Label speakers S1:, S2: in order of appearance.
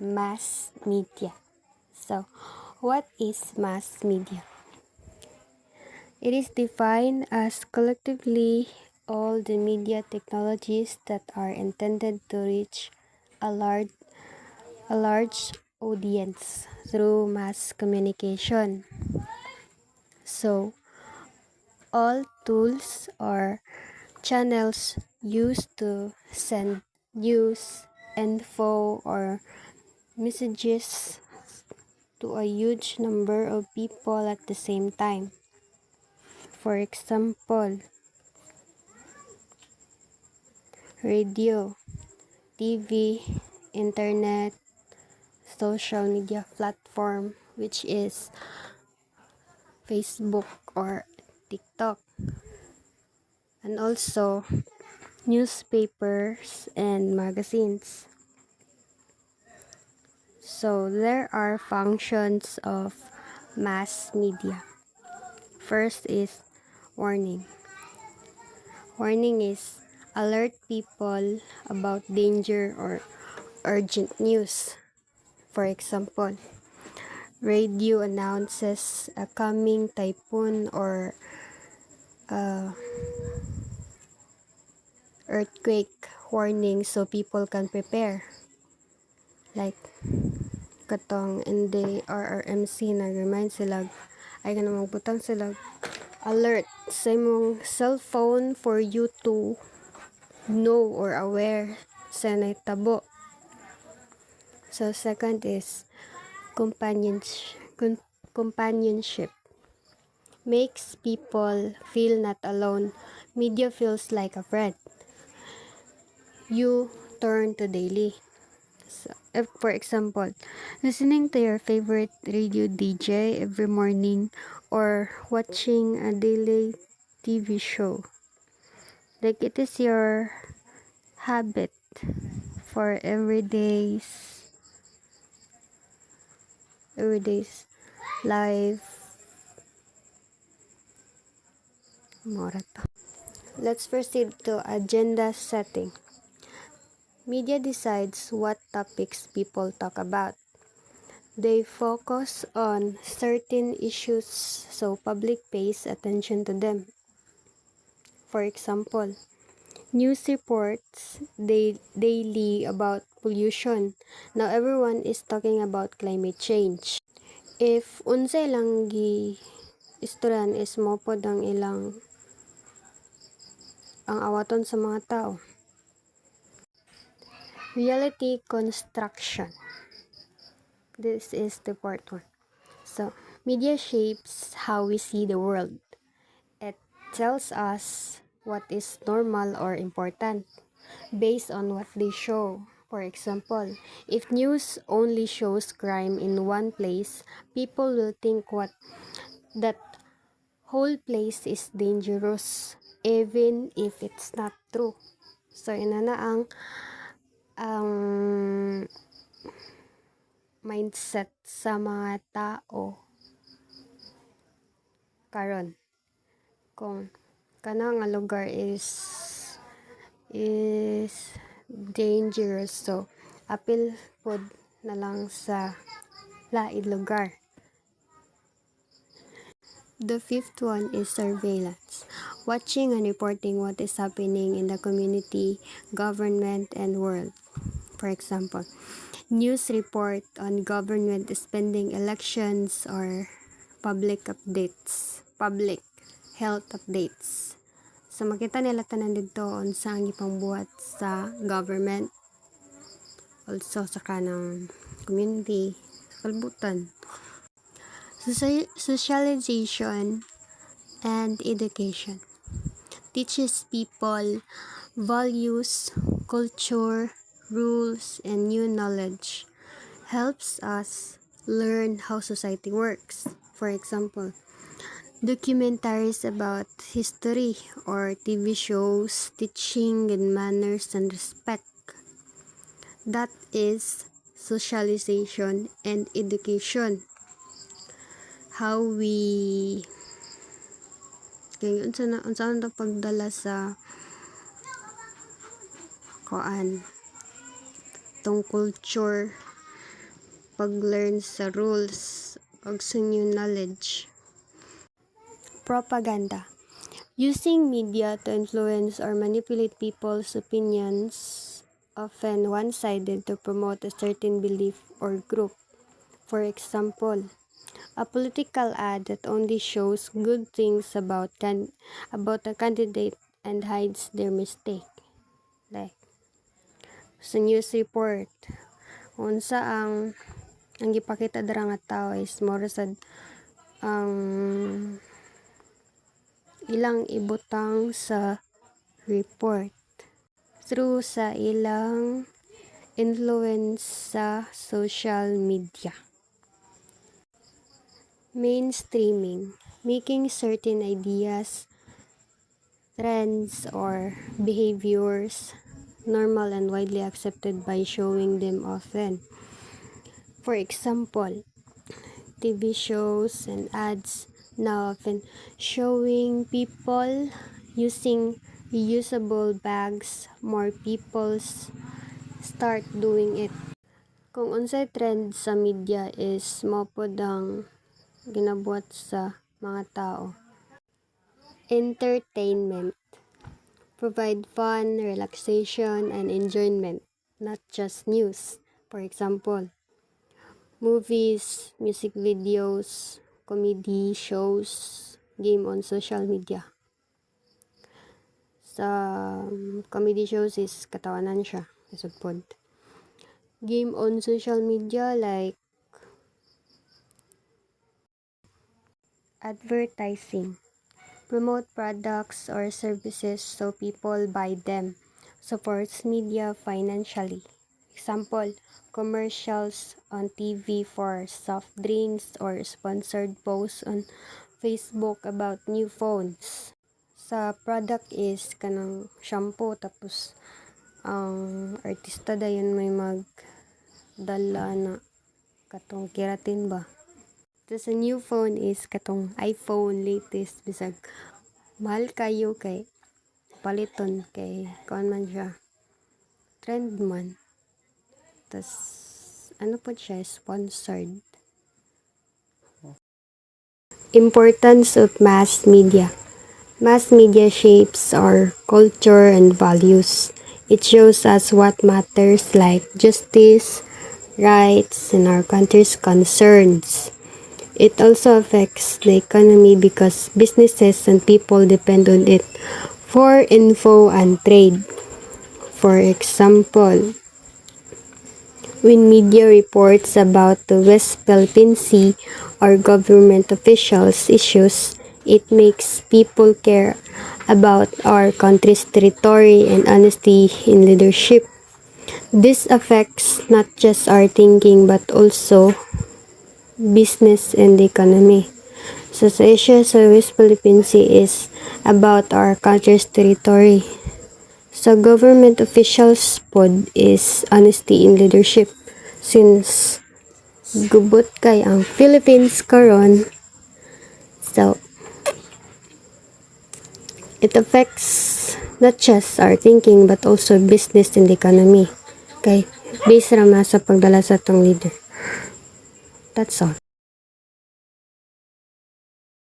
S1: mass media. So, what is mass media? It is defined as collectively all the media technologies that are intended to reach a large audience through mass communication. So, all tools or channels used to send news, info, or messages to a huge number of people at the same time. For example, radio, TV, internet, social media platform, which is Facebook or TikTok, and also newspapers and magazines. So there are functions of mass media. First is warning. Warning is alert people about danger or urgent news. For example, radio announces a coming typhoon or earthquake warning so people can prepare. Like, katong NDRRMC nag-remind sila, ay ganun magbutang sila alert sa imong cellphone for you to know or aware sa naitabo. So, second is companionship. Makes people feel not alone. Media feels like a friend you turn to daily. So, if, for example, listening to your favorite radio DJ every morning or watching a daily TV show. Like it is your habit for everyday's life. Let's proceed to agenda setting. Media decides what topics people talk about. They focus on certain issues so public pays attention to them. For example, news reports daily about pollution. Now everyone is talking about climate change. If unsay lang istoryan is mopod ang awaton sa mga tao. Reality construction. This is the part 1. So, media shapes how we see the world. It tells us what is normal or important based on what they show. For example, if news only shows crime in one place, people will think that whole place is dangerous even if it's not true. So, ina na ang mindset sa mga tao karon. Kung kana nga lugar is dangerous, so apil pod na lang sa laid lugar. The fifth one is surveillance. Watching and reporting what is happening in the community, government, and world. For example, news report on government spending, elections, or public health updates. So makita nila tanan dito unsa ang ipangbuhat sa government, also sa kanang community, sa kalbutan. Socialization and education teaches people values, culture, rules, and new knowledge. Helps us learn how society works. For example, documentaries about history or TV shows teaching good manners and respect. That is socialization and education. How we unsa na pagdala sa tong culture pag-learn sa rules o sa new knowledge. Propaganda. Using media to influence or manipulate people's opinions, often one-sided, to promote a certain belief or group. For example, a political ad that only shows good things about a candidate and hides their mistake. Like, sa news report, unsa ang gipakita dira nga tao is more sad ang ilang ibutang sa report through sa ilang influence sa social media. Mainstreaming, making certain ideas, trends, or behaviors normal and widely accepted by showing them often. For example, TV shows and ads now often showing people using reusable bags. More people start doing it. Kung unsay trend sa media is mopod ang ginabuhat sa mga tao. Entertainment, provide fun, relaxation, and enjoyment, not just news. For example, movies, music videos, comedy shows, game on social media. Sa comedy shows is katawanan siya, isugpod. Game on social media like advertising, promote products or services so people buy them, supports media financially. Example, commercials on TV for soft drinks or sponsored posts on Facebook about new phones. Sa product is kanang shampoo, tapos ang artista dayon may magdala na katong keratin ba. Tapos sa new phone is katong iPhone latest, bisag mahal kayo kay paliton kay kuan man siya, trend man. Tapos ano po siya, sponsored. Importance of mass media. Mass media shapes our culture and values. It shows us what matters, like justice, rights, and our country's concerns. It also affects the economy because businesses and people depend on it for info and trade. For example, when media reports about the West Philippine Sea or government officials' issues, it makes people care about our country's territory and honesty in leadership. This affects not just our thinking but also business and the economy. So sa issue sa West Philippine Sea is about our country's territory. So government officials pod is honesty in leadership. Since gubot kay ang Philippines karon, so it affects not just our thinking but also business and the economy. Okay, based rama sa pagdala sa tong leader. That's all.